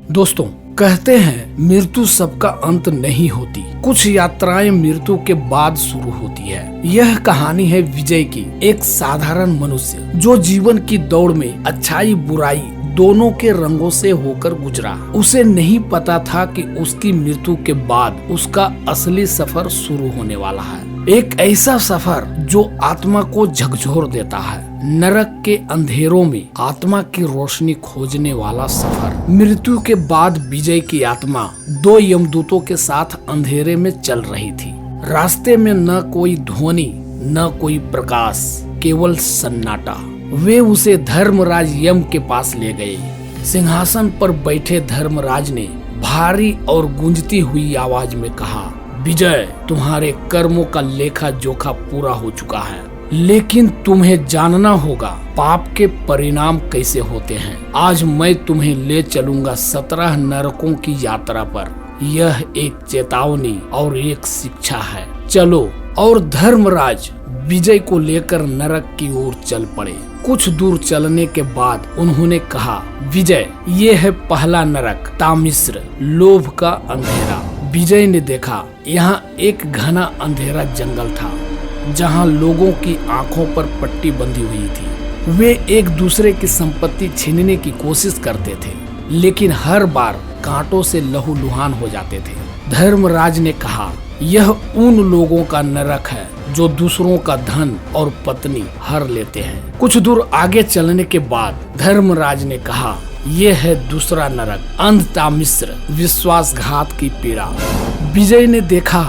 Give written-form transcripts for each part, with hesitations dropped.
दोस्तों, कहते हैं मृत्यु सबका अंत नहीं होती, कुछ यात्राएं मृत्यु के बाद शुरू होती है। यह कहानी है विजय की, एक साधारण मनुष्य जो जीवन की दौड़ में अच्छाई बुराई दोनों के रंगों से होकर गुजरा। उसे नहीं पता था कि उसकी मृत्यु के बाद उसका असली सफर शुरू होने वाला है। एक ऐसा सफर जो आत्मा को झकझोर देता है, नरक के अंधेरों में आत्मा की रोशनी खोजने वाला सफर। मृत्यु के बाद विजय की आत्मा दो यमदूतों के साथ अंधेरे में चल रही थी। रास्ते में न कोई ध्वनि न कोई प्रकाश, केवल सन्नाटा। वे उसे धर्मराज यम के पास ले गए। सिंहासन पर बैठे धर्मराज ने भारी और गूंजती हुई आवाज में कहा, विजय, तुम्हारे कर्मों का लेखा जोखा पूरा हो चुका है, लेकिन तुम्हें जानना होगा पाप के परिणाम कैसे होते हैं। आज मैं तुम्हें ले चलूंगा 17 नरकों की यात्रा पर। यह एक चेतावनी और एक शिक्षा है। चलो। और धर्मराज विजय को लेकर नरक की ओर चल पड़े। कुछ दूर चलने के बाद उन्होंने कहा, विजय, ये है पहला नरक, तामिश्र, लोभ का अंधेरा। विजय ने देखा, यहाँ एक घना अंधेरा जंगल था, जहाँ लोगों की आंखों पर पट्टी बंधी हुई थी। वे एक दूसरे की संपत्ति छीनने की कोशिश करते थे, लेकिन हर बार कांटों से लहूलुहान हो जाते थे। धर्मराज ने कहा, यह उन लोगों का नरक है जो दूसरों का धन और पत्नी हर लेते हैं। कुछ दूर आगे चलने के बाद धर्मराज ने कहा, यह है दूसरा नरक, अंध तामिश्र, विश्वासघात की पीड़ा। विजय ने देखा,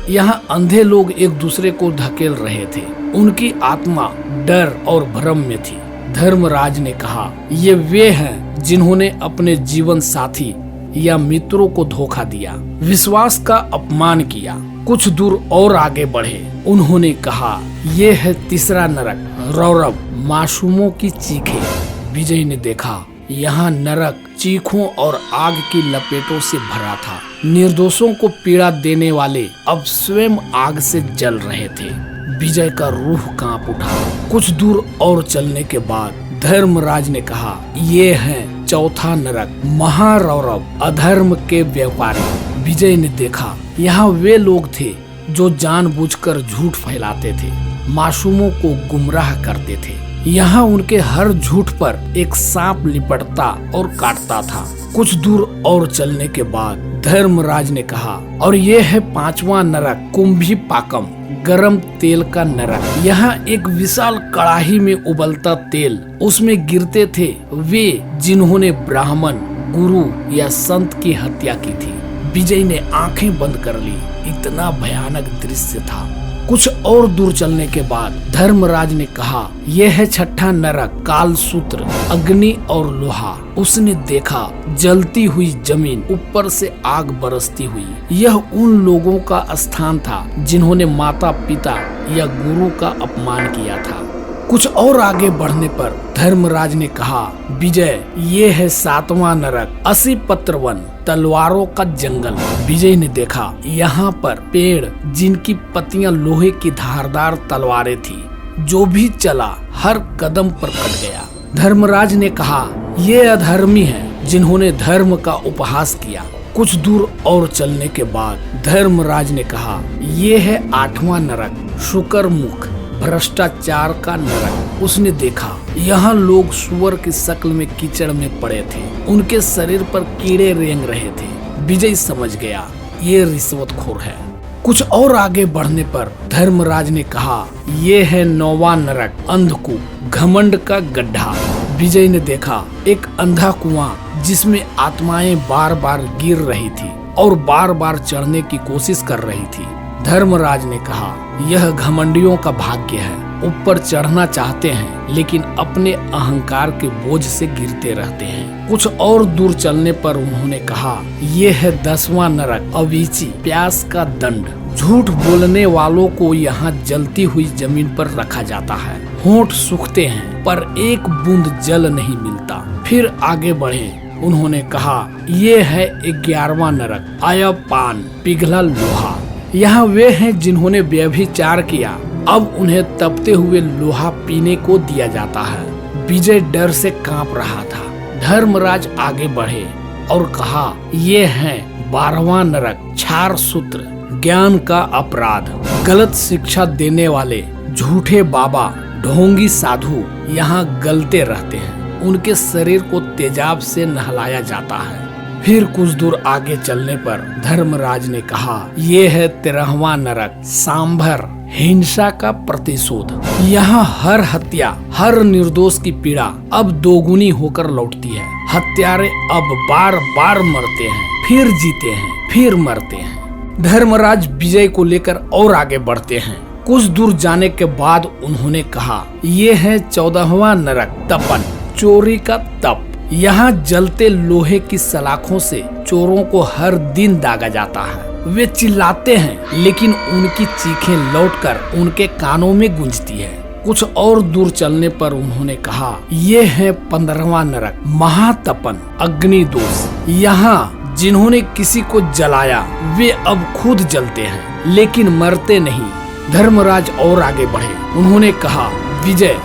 यहाँ अंधे लोग एक दूसरे को धकेल रहे थे। उनकी आत्मा डर और भ्रम में थी। धर्मराज ने कहा, ये वे हैं जिन्होंने अपने जीवन साथी या मित्रों को धोखा दिया, विश्वास का अपमान किया। कुछ दूर और आगे बढ़े। उन्होंने कहा, ये है तीसरा नरक, रौरव, मासूमों की चीखें। विजय ने देखा, यहाँ नरक चीखों और आग की लपेटों से भरा था। निर्दोषों को पीड़ा देने वाले अब स्वयं आग से जल रहे थे। विजय का रूह कांप उठा। कुछ दूर और चलने के बाद धर्मराज ने कहा, ये है चौथा नरक, महारौरव, अधर्म के व्यापारी। विजय ने देखा, यहाँ वे लोग थे जो जानबूझकर झूठ फैलाते थे, मासूमों को गुमराह करते थे। यहाँ उनके हर झूठ पर एक सांप लिपटता और काटता था। कुछ दूर और चलने के बाद धर्मराज ने कहा, और ये है पांचवा नरक, कुंभी पाकम, गरम तेल का नरक। यहाँ एक विशाल कड़ाही में उबलता तेल, उसमें गिरते थे वे जिन्होंने ब्राह्मण, गुरु या संत की हत्या की थी। विजय ने आंखें बंद कर ली। इतना भयानक दृश्य था। कुछ और दूर चलने के बाद धर्मराज ने कहा, यह है छठा नरक, कालसूत्र, अग्नि और लोहा। उसने देखा जलती हुई जमीन, ऊपर से आग बरसती हुई। यह उन लोगों का स्थान था जिन्होंने माता पिता या गुरु का अपमान किया था। कुछ और आगे बढ़ने पर धर्मराज ने कहा, विजय, ये है सातवां नरक, 80 पत्र वन, तलवारों का जंगल। विजय ने देखा, यहाँ पर पेड़ जिनकी पत्तियां लोहे की धारदार तलवारें थी। जो भी चला हर कदम पर कट गया। धर्मराज ने कहा, ये अधर्मी हैं जिन्होंने धर्म का उपहास किया। कुछ दूर और चलने के बाद धर्मराज ने कहा, ये है 8वां नरक, शुक्रमुख, भ्रष्टाचार का नरक। उसने देखा, यहाँ लोग सुअर की शक्ल में कीचड़ में पड़े थे। उनके शरीर पर कीड़े रेंग रहे थे। विजय समझ गया, ये रिश्वतखोर है। कुछ और आगे बढ़ने पर धर्मराज ने कहा, ये है 9वां नरक, अंधकूप, घमंड का गड्ढा। विजय ने देखा एक अंधा कुआं जिसमें आत्माएं बार बार गिर रही थी और बार बार चढ़ने की कोशिश कर रही थी। धर्मराज ने कहा, यह घमंडियों का भाग्य है। ऊपर चढ़ना चाहते हैं लेकिन अपने अहंकार के बोझ से गिरते रहते हैं। कुछ और दूर चलने पर उन्होंने कहा, यह है 10वां नरक, अवीची, प्यास का दंड। झूठ बोलने वालों को यहाँ जलती हुई जमीन पर रखा जाता है। होंठ सूखते हैं पर एक बूंद जल नहीं मिलता। फिर आगे बढ़े। उन्होंने कहा, ये है 11वां नरक, अयपान, पिघला लोहा। यहाँ वे हैं जिन्होंने व्यभिचार किया, अब उन्हें तपते हुए लोहा पीने को दिया जाता है। विजय डर से कांप रहा था। धर्मराज आगे बढ़े। और कहा, ये है 12वां नरक, क्षार सूत्र, ज्ञान का अपराध। गलत शिक्षा देने वाले झूठे बाबा, ढोंगी साधु यहाँ गलते रहते हैं। उनके शरीर को तेजाब से नहलाया जाता है। फिर कुछ दूर आगे चलने पर धर्मराज ने कहा, ये है 13वां नरक, सांभर, हिंसा का प्रतिशोध। यहाँ हर हत्या, हर निर्दोष की पीड़ा अब दोगुनी होकर लौटती है। हत्यारे अब बार बार मरते हैं, फिर जीते हैं, फिर मरते हैं। धर्मराज विजय को लेकर और आगे बढ़ते हैं। कुछ दूर जाने के बाद उन्होंने कहा, ये है 14वां नरक, तपन, चोरी का तप। यहाँ जलते लोहे की सलाखों से चोरों को हर दिन दागा जाता है। वे चिल्लाते हैं, लेकिन उनकी चीखें लौटकर उनके कानों में गूंजती है। कुछ और दूर चलने पर उन्होंने कहा, ये है 15वां नरक, महातपन, अग्निदोष। यहाँ जिन्होंने किसी को जलाया वे अब खुद जलते हैं, लेकिन मरते नहीं। धर्मराज और आगे बढ़े। उन्होंने कहा, विजय,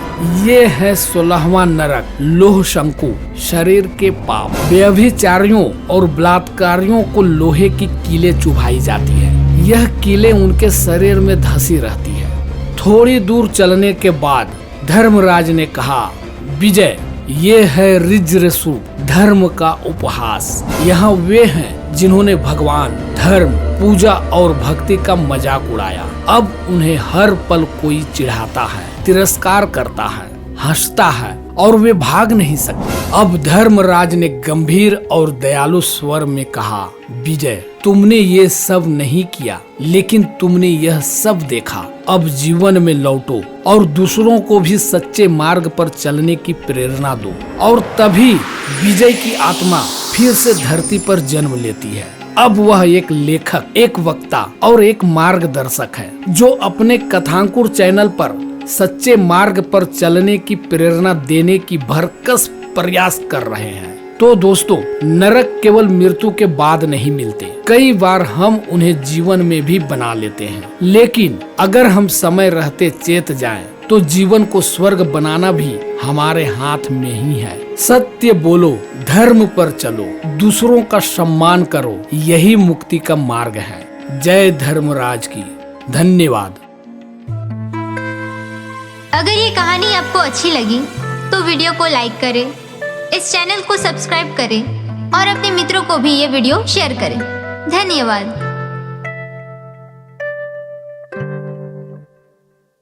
ये है 16वां नरक, लोह शंकु, शरीर के पाप। व्यभिचारियों और बलात्कारियों को लोहे की कीलें चुभाई जाती है। यह कीलें उनके शरीर में धसी रहती है। थोड़ी दूर चलने के बाद धर्मराज ने कहा, विजय, ये है ऋजऋषु, धर्म का उपहास। यहाँ वे हैं जिन्होंने भगवान, धर्म, पूजा और भक्ति का मजाक उड़ाया। अब उन्हें हर पल कोई चिढ़ाता है, तिरस्कार करता है, हंसता है और वे भाग नहीं सकते। अब धर्मराज ने गंभीर और दयालु स्वर में कहा, विजय, तुमने ये सब नहीं किया, लेकिन तुमने यह सब देखा। अब जीवन में लौटो और दूसरों को भी सच्चे मार्ग पर चलने की प्रेरणा दो, और तभी विजय की आत्मा फिर से धरती पर जन्म लेती है। अब वह एक लेखक, एक वक्ता और एक मार्गदर्शक है, जो अपने कथांकुर चैनल पर सच्चे मार्ग पर चलने की प्रेरणा देने की भरकस प्रयास कर रहे हैं। तो दोस्तों, नरक केवल मृत्यु के बाद नहीं मिलते। कई बार हम उन्हें जीवन में भी बना लेते हैं, लेकिन अगर हम समय रहते चेत जाएं, तो जीवन को स्वर्ग बनाना भी हमारे हाथ में ही है। सत्य बोलो, धर्म पर चलो, दूसरों का सम्मान करो, यही मुक्ति का मार्ग है। जय धर्मराज की। धन्यवाद। अगर ये कहानी आपको अच्छी लगी तो वीडियो को लाइक करें, इस चैनल को सब्सक्राइब करें और अपने मित्रों को भी ये वीडियो शेयर करें। धन्यवाद।